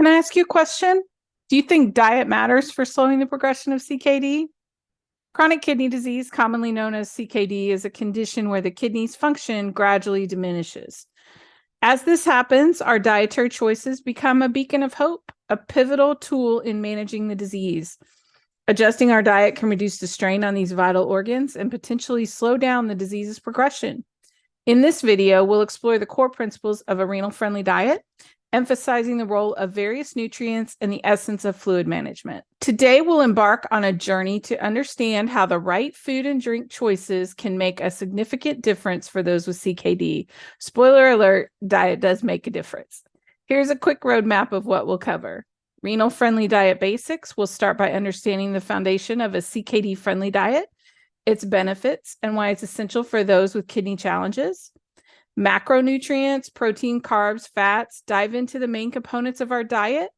Can I ask you a question? Do you think diet matters for slowing the progression of CKD? Chronic kidney disease, commonly known as CKD, is a condition where the kidney's function gradually diminishes. As this happens, our dietary choices become a beacon of hope, a pivotal tool in managing the disease. Adjusting our diet can reduce the strain on these vital organs and potentially slow down the disease's progression. In this video, we'll explore the core principles of a renal-friendly diet, emphasizing the role of various nutrients and the essence of fluid management. Today, we'll embark on a journey to understand how the right food and drink choices can make a significant difference for those with CKD. Spoiler alert, diet does make a difference. Here's a quick roadmap of what we'll cover. Renal-friendly diet basics. We'll start by understanding the foundation of a CKD-friendly diet, its benefits, and why it's essential for those with kidney challenges. Macronutrients, protein, carbs, fats, dive into the main components of our diet.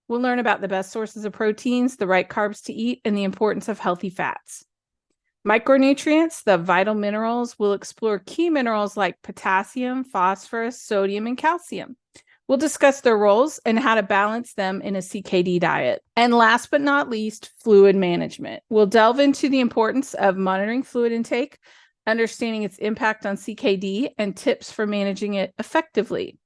We'll learn about the best sources of proteins, the right carbs to eat, and the importance of healthy fats. Micronutrients, the vital minerals. We'll explore key minerals like potassium, phosphorus, sodium, and calcium. We'll discuss their roles and how to balance them in a CKD diet. And last but not least, fluid management. We'll delve into the importance of monitoring fluid intake, understanding its impact on CKD, and tips for managing it effectively.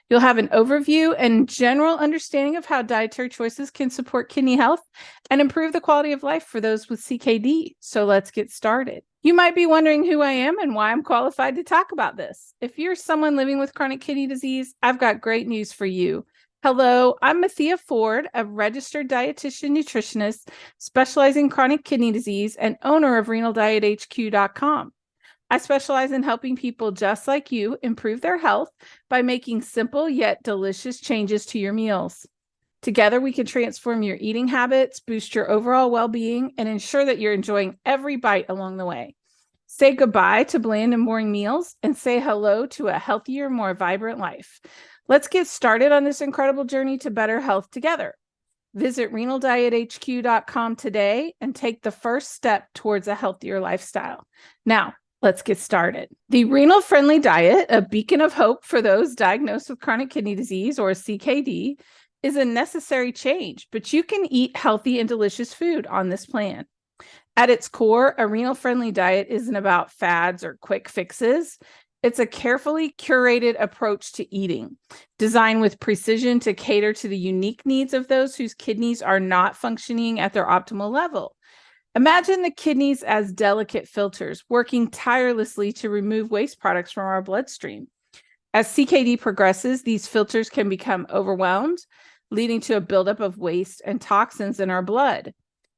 You'll have an overview and general understanding of how dietary choices can support kidney health and improve the quality of life for those with CKD. So let's get started. You might be wondering who I am and why I'm qualified to talk about this. If you're someone living with chronic kidney disease, I've got great news for you. Hello, I'm Mathia Ford, a registered dietitian nutritionist specializing in chronic kidney disease and owner of renal-diet-hq.com. I specialize in helping people just like you improve their health by making simple yet delicious changes to your meals. Together, we can transform your eating habits, boost your overall well-being, and ensure that you're enjoying every bite along the way. Say goodbye to bland and boring meals and say hello to a healthier, more vibrant life. Let's get started on this incredible journey to better health together. Visit renal-diet-hq.com today and take the first step towards a healthier lifestyle. Now, let's get started. The renal-friendly diet, a beacon of hope for those diagnosed with chronic kidney disease or CKD, is a necessary change, but you can eat healthy and delicious food on this plan. At its core, a renal-friendly diet isn't about fads or quick fixes. It's a carefully curated approach to eating, designed with precision to cater to the unique needs of those whose kidneys are not functioning at their optimal level. Imagine the kidneys as delicate filters, working tirelessly to remove waste products from our bloodstream. As CKD progresses, these filters can become overwhelmed, leading to a buildup of waste and toxins in our blood.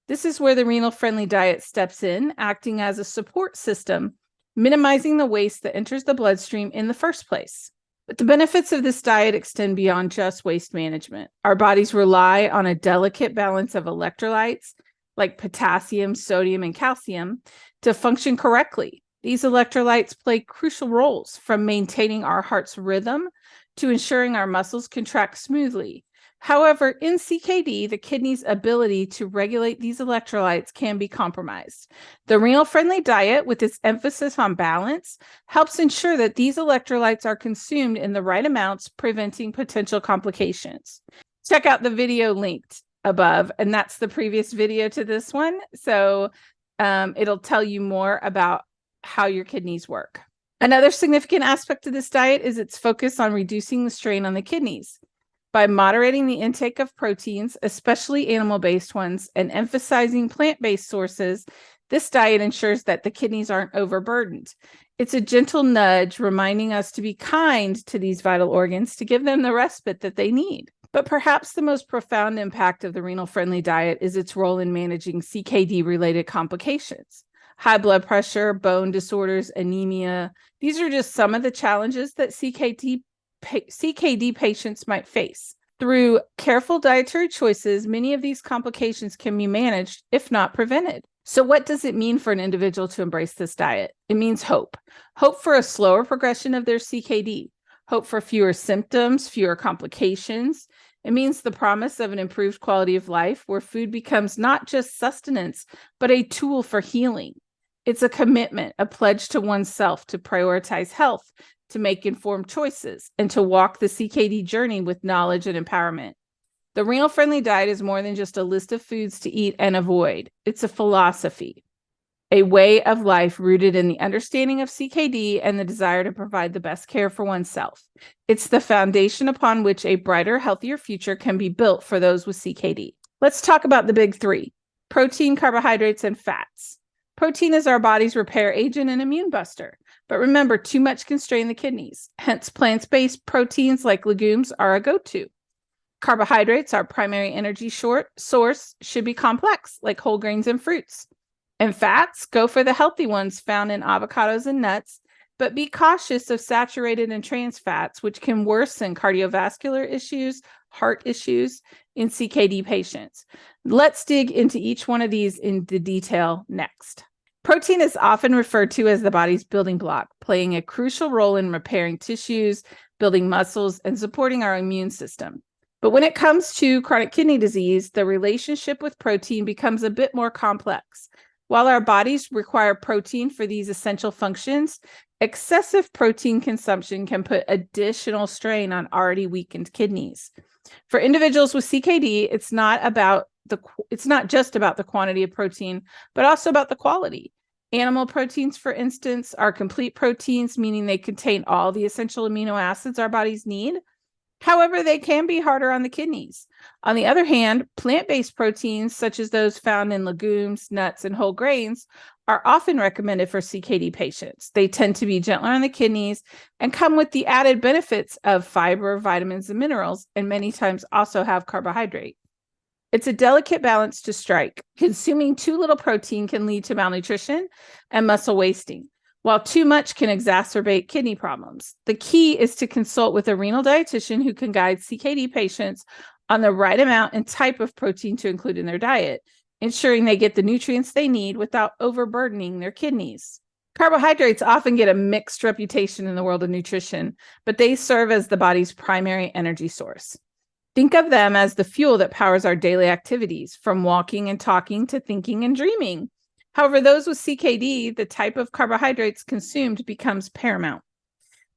This is where the renal-friendly diet steps in, acting as a support system, minimizing the waste that enters the bloodstream in the first place. But the benefits of this diet extend beyond just waste management. Our bodies rely on a delicate balance of electrolytes, like potassium, sodium, and calcium, to function correctly. These electrolytes play crucial roles, from maintaining our heart's rhythm to ensuring our muscles contract smoothly. However, in CKD, the kidney's ability to regulate these electrolytes can be compromised. The renal-friendly diet, with its emphasis on balance, helps ensure that these electrolytes are consumed in the right amounts, preventing potential complications. Check out the video linked above, and that's the previous video to this one. So it'll tell you more about how your kidneys work. Another significant aspect of this diet is its focus on reducing the strain on the kidneys. By moderating the intake of proteins, especially animal-based ones, and emphasizing plant-based sources, this diet ensures that the kidneys aren't overburdened. It's a gentle nudge reminding us to be kind to these vital organs to give them the respite that they need. But perhaps the most profound impact of the renal-friendly diet is its role in managing CKD-related complications. High blood pressure, bone disorders, anemia. These are just some of the challenges that CKD patients might face. Through careful dietary choices, many of these complications can be managed, if not prevented. So what does it mean for an individual to embrace this diet? It means hope. Hope for a slower progression of their CKD. Hope for fewer symptoms, fewer complications. It means the promise of an improved quality of life where food becomes not just sustenance, but a tool for healing. It's a commitment, a pledge to oneself to prioritize health, to make informed choices, and to walk the CKD journey with knowledge and empowerment. The renal-friendly diet is more than just a list of foods to eat and avoid. It's a philosophy, a way of life rooted in the understanding of CKD and the desire to provide the best care for oneself. It's the foundation upon which a brighter, healthier future can be built for those with CKD. Let's talk about the big three: protein, carbohydrates, and fats. Protein is our body's repair agent and immune buster. But remember, too much can strain the kidneys. Hence, plant-based proteins like legumes are a go-to. Carbohydrates, our primary energy source, should be complex, like whole grains and fruits. And fats, go for the healthy ones found in avocados and nuts, but be cautious of saturated and trans fats, which can worsen cardiovascular issues, heart issues in CKD patients. Let's dig into each one of these in the detail next. Protein is often referred to as the body's building block, playing a crucial role in repairing tissues, building muscles, and supporting our immune system. But when it comes to chronic kidney disease, the relationship with protein becomes a bit more complex. While our bodies require protein for these essential functions, excessive protein consumption can put additional strain on already weakened kidneys. For individuals with CKD, it's not just about the quantity of protein, but also about the quality. Animal proteins, for instance, are complete proteins, meaning they contain all the essential amino acids our bodies need. However, they can be harder on the kidneys. On the other hand, plant-based proteins, such as those found in legumes, nuts, and whole grains, are often recommended for CKD patients. They tend to be gentler on the kidneys and come with the added benefits of fiber, vitamins, and minerals, and many times also have carbohydrate. It's a delicate balance to strike. Consuming too little protein can lead to malnutrition and muscle wasting, while too much can exacerbate kidney problems. The key is to consult with a renal dietitian who can guide CKD patients on the right amount and type of protein to include in their diet, ensuring they get the nutrients they need without overburdening their kidneys. Carbohydrates often get a mixed reputation in the world of nutrition, but they serve as the body's primary energy source. Think of them as the fuel that powers our daily activities, from walking and talking to thinking and dreaming. However, those with CKD, the type of carbohydrates consumed becomes paramount.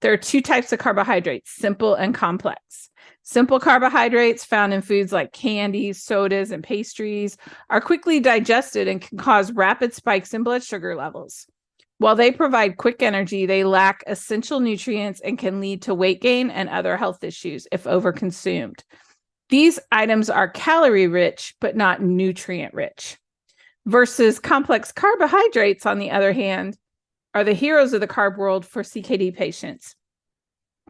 There are two types of carbohydrates, simple and complex. Simple carbohydrates found in foods like candies, sodas, and pastries are quickly digested and can cause rapid spikes in blood sugar levels. While they provide quick energy, they lack essential nutrients and can lead to weight gain and other health issues if overconsumed. These items are calorie-rich, but not nutrient-rich. Versus complex carbohydrates, on the other hand, are the heroes of the carb world for CKD patients.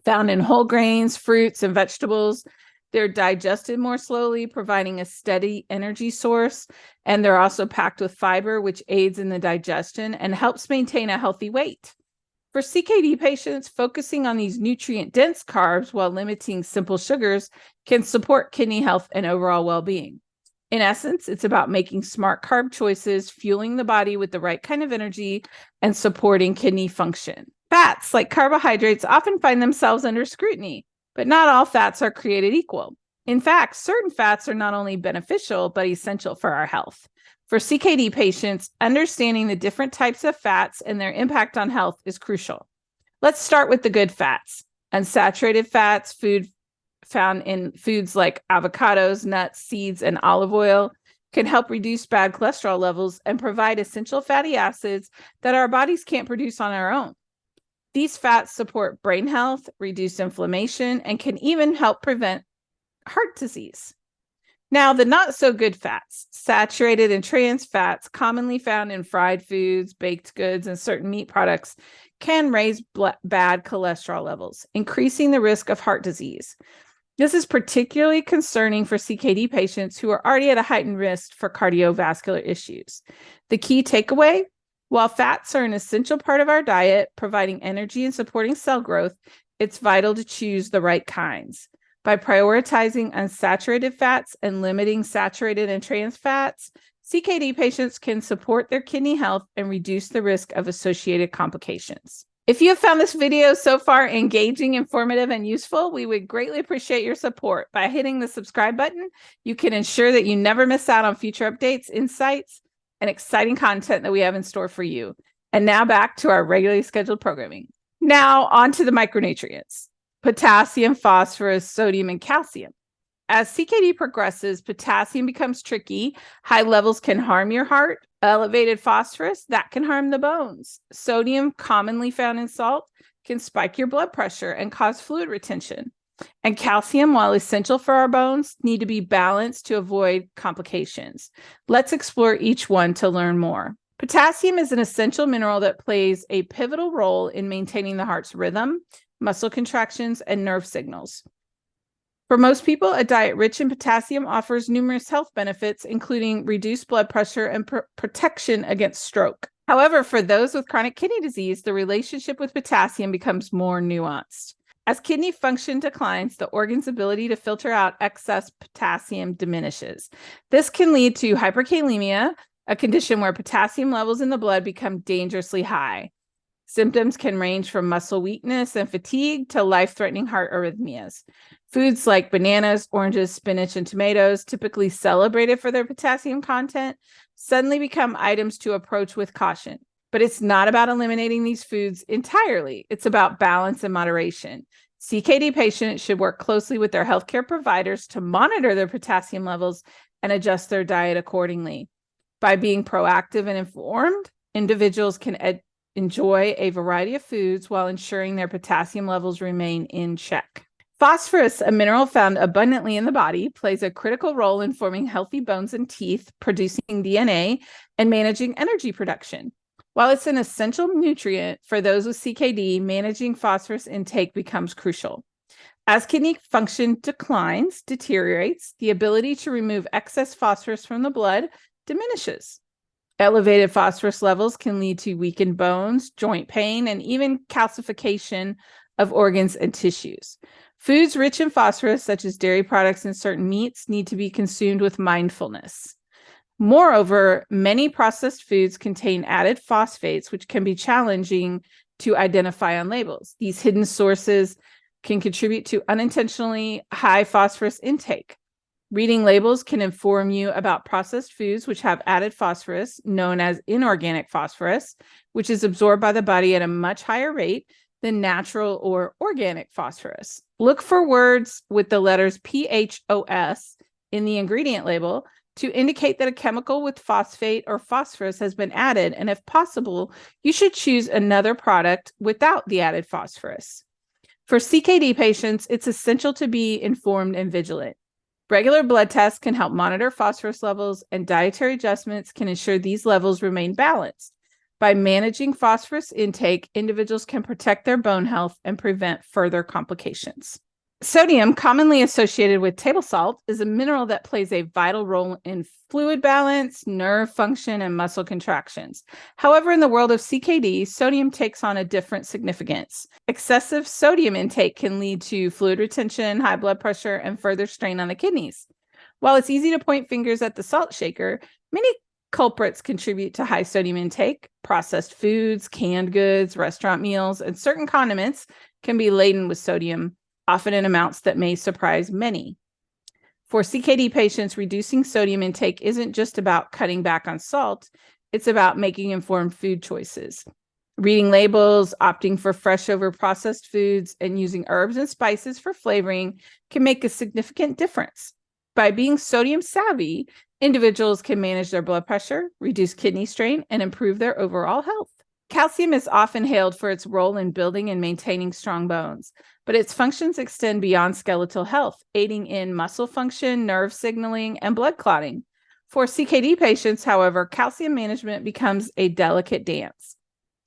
Found in whole grains, fruits, and vegetables, they're digested more slowly, providing a steady energy source, and they're also packed with fiber, which aids in the digestion and helps maintain a healthy weight. For CKD patients, focusing on these nutrient-dense carbs while limiting simple sugars can support kidney health and overall well-being. In essence, it's about making smart carb choices, fueling the body with the right kind of energy, and supporting kidney function. Fats, like carbohydrates, often find themselves under scrutiny, but not all fats are created equal. In fact, certain fats are not only beneficial, but essential for our health. For CKD patients, understanding the different types of fats and their impact on health is crucial. Let's start with the good fats. Unsaturated fats, found in foods like avocados, nuts, seeds, and olive oil, can help reduce bad cholesterol levels and provide essential fatty acids that our bodies can't produce on our own. These fats support brain health, reduce inflammation, and can even help prevent heart disease. Now, the not so good fats, saturated and trans fats, commonly found in fried foods, baked goods, and certain meat products, can raise bad cholesterol levels, increasing the risk of heart disease. This is particularly concerning for CKD patients who are already at a heightened risk for cardiovascular issues. The key takeaway: while fats are an essential part of our diet, providing energy and supporting cell growth, it's vital to choose the right kinds. By prioritizing unsaturated fats and limiting saturated and trans fats, CKD patients can support their kidney health and reduce the risk of associated complications. If you have found this video so far engaging, informative, and useful, we would greatly appreciate your support. By hitting the subscribe button, you can ensure that you never miss out on future updates, insights, and exciting content that we have in store for you. And now back to our regularly scheduled programming. Now on to the micronutrients: potassium, phosphorus, sodium, and calcium. As CKD progresses, potassium becomes tricky. High levels can harm your heart. Elevated phosphorus, that can harm the bones. Sodium, commonly found in salt, can spike your blood pressure and cause fluid retention. And calcium, while essential for our bones, need to be balanced to avoid complications. Let's explore each one to learn more. Potassium is an essential mineral that plays a pivotal role in maintaining the heart's rhythm, muscle contractions, and nerve signals. For most people, a diet rich in potassium offers numerous health benefits, including reduced blood pressure and protection against stroke. However, for those with chronic kidney disease, the relationship with potassium becomes more nuanced. As kidney function declines, the organ's ability to filter out excess potassium diminishes. This can lead to hyperkalemia, a condition where potassium levels in the blood become dangerously high. Symptoms can range from muscle weakness and fatigue to life-threatening heart arrhythmias. Foods like bananas, oranges, spinach, and tomatoes, typically celebrated for their potassium content, suddenly become items to approach with caution. But it's not about eliminating these foods entirely. It's about balance and moderation. CKD patients should work closely with their healthcare providers to monitor their potassium levels and adjust their diet accordingly. By being proactive and informed, individuals can enjoy a variety of foods while ensuring their potassium levels remain in check. Phosphorus, a mineral found abundantly in the body, plays a critical role in forming healthy bones and teeth, producing DNA, and managing energy production. While it's an essential nutrient for those with CKD, managing phosphorus intake becomes crucial. As kidney function deteriorates, the ability to remove excess phosphorus from the blood diminishes. Elevated phosphorus levels can lead to weakened bones, joint pain, and even calcification of organs and tissues. Foods rich in phosphorus, such as dairy products and certain meats, need to be consumed with mindfulness. Moreover, many processed foods contain added phosphates, which can be challenging to identify on labels. These hidden sources can contribute to unintentionally high phosphorus intake. Reading labels can inform you about processed foods which have added phosphorus, known as inorganic phosphorus, which is absorbed by the body at a much higher rate than natural or organic phosphorus. Look for words with the letters PHOS in the ingredient label to indicate that a chemical with phosphate or phosphorus has been added, and if possible, you should choose another product without the added phosphorus. For CKD patients, it's essential to be informed and vigilant. Regular blood tests can help monitor phosphorus levels, and dietary adjustments can ensure these levels remain balanced. By managing phosphorus intake, individuals can protect their bone health and prevent further complications. Sodium, commonly associated with table salt, is a mineral that plays a vital role in fluid balance, nerve function, and muscle contractions. However, in the world of CKD, sodium takes on a different significance. Excessive sodium intake can lead to fluid retention, high blood pressure, and further strain on the kidneys. While it's easy to point fingers at the salt shaker, many culprits contribute to high sodium intake. Processed foods, canned goods, restaurant meals, and certain condiments can be laden with sodium, often in amounts that may surprise many. For CKD patients, reducing sodium intake isn't just about cutting back on salt, it's about making informed food choices. Reading labels, opting for fresh over processed foods, and using herbs and spices for flavoring can make a significant difference. By being sodium savvy, individuals can manage their blood pressure, reduce kidney strain, and improve their overall health. Calcium is often hailed for its role in building and maintaining strong bones, but its functions extend beyond skeletal health, aiding in muscle function, nerve signaling, and blood clotting. For CKD patients, however, calcium management becomes a delicate dance.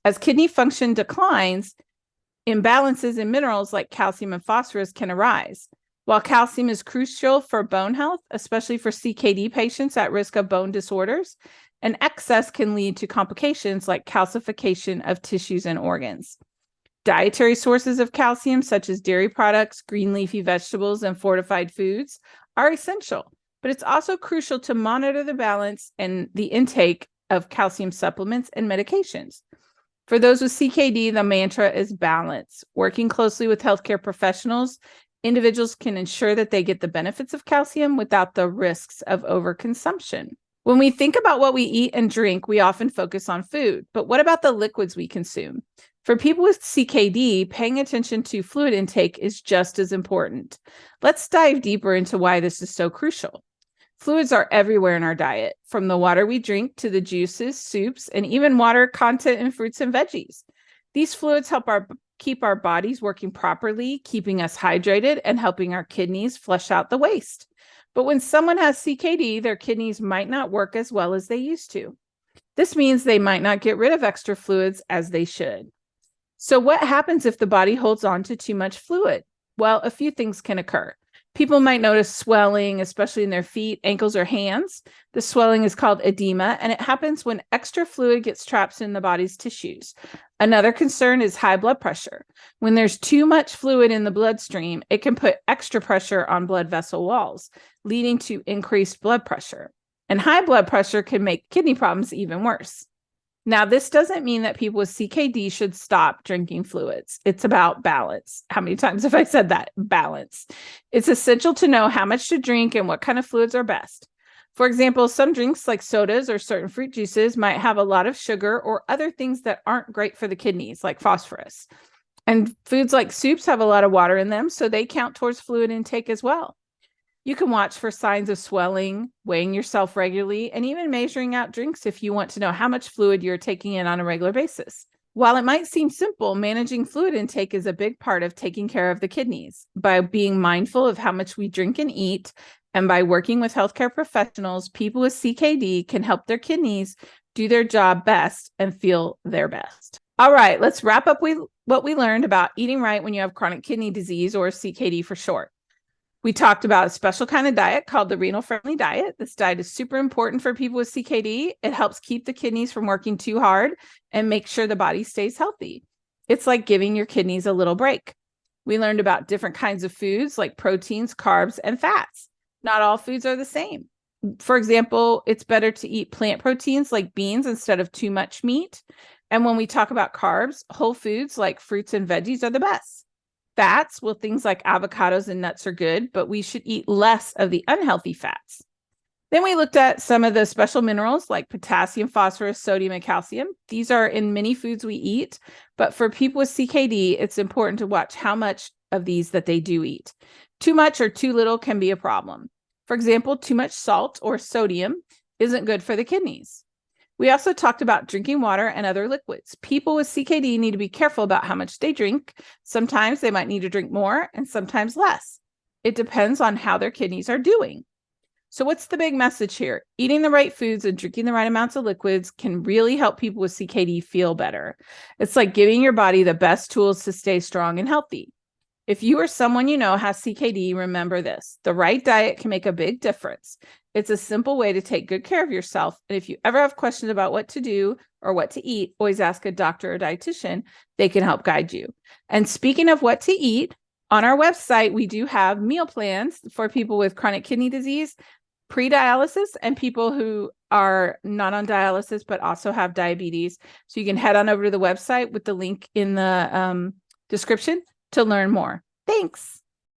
As kidney function declines, imbalances in minerals like calcium and phosphorus can arise. While calcium is crucial for bone health, especially for CKD patients at risk of bone disorders, an excess can lead to complications like calcification of tissues and organs. Dietary sources of calcium, such as dairy products, green leafy vegetables, and fortified foods, are essential, but it's also crucial to monitor the balance and the intake of calcium supplements and medications. For those with CKD, the mantra is balance. Working closely with healthcare professionals, individuals can ensure that they get the benefits of calcium without the risks of overconsumption. When we think about what we eat and drink, we often focus on food, but what about the liquids we consume? For people with CKD, paying attention to fluid intake is just as important. Let's dive deeper into why this is so crucial. Fluids are everywhere in our diet, from the water we drink to the juices, soups, and even water content in fruits and veggies. These fluids help keep our bodies working properly, keeping us hydrated, and helping our kidneys flush out the waste. But when someone has CKD, their kidneys might not work as well as they used to. This means they might not get rid of extra fluids as they should. So what happens if the body holds on to too much fluid? Well, a few things can occur. People might notice swelling, especially in their feet, ankles, or hands. The swelling is called edema, and it happens when extra fluid gets trapped in the body's tissues. Another concern is high blood pressure. When there's too much fluid in the bloodstream, it can put extra pressure on blood vessel walls, leading to increased blood pressure. And high blood pressure can make kidney problems even worse. Now, this doesn't mean that people with CKD should stop drinking fluids. It's about balance. How many times have I said that? Balance. It's essential to know how much to drink and what kind of fluids are best. For example, some drinks like sodas or certain fruit juices might have a lot of sugar or other things that aren't great for the kidneys, like phosphorus. And foods like soups have a lot of water in them, so they count towards fluid intake as well. You can watch for signs of swelling, weighing yourself regularly, and even measuring out drinks if you want to know how much fluid you're taking in on a regular basis. While it might seem simple, managing fluid intake is a big part of taking care of the kidneys. By being mindful of how much we drink and eat, and by working with healthcare professionals, people with CKD can help their kidneys do their job best and feel their best. All right, let's wrap up with what we learned about eating right when you have chronic kidney disease, or CKD for short. We talked about a special kind of diet called the renal-friendly diet. This diet is super important for people with CKD. It helps keep the kidneys from working too hard and make sure the body stays healthy. It's like giving your kidneys a little break. We learned about different kinds of foods like proteins, carbs, and fats. Not all foods are the same. For example, it's better to eat plant proteins like beans instead of too much meat. And when we talk about carbs, whole foods like fruits and veggies are the best. Fats, well, things like avocados and nuts are good, but we should eat less of the unhealthy fats. Then we looked at some of the special minerals like potassium, phosphorus, sodium, and calcium. These are in many foods we eat, but for people with CKD, it's important to watch how much of these that they do eat. Too much or too little can be a problem. For example, too much salt or sodium isn't good for the kidneys. We also talked about drinking water and other liquids. People with CKD need to be careful about how much they drink. Sometimes they might need to drink more and sometimes less. It depends on how their kidneys are doing. So what's the big message here? Eating the right foods and drinking the right amounts of liquids can really help people with CKD feel better. It's like giving your body the best tools to stay strong and healthy. If you or someone you know has CKD, remember this: the right diet can make a big difference. It's a simple way to take good care of yourself. And if you ever have questions about what to do or what to eat, always ask a doctor or dietitian. They can help guide you. And speaking of what to eat, on our website, we do have meal plans for people with chronic kidney disease, pre-dialysis, and people who are not on dialysis but also have diabetes. So you can head on over to the website with the link in the description to learn more. Thanks.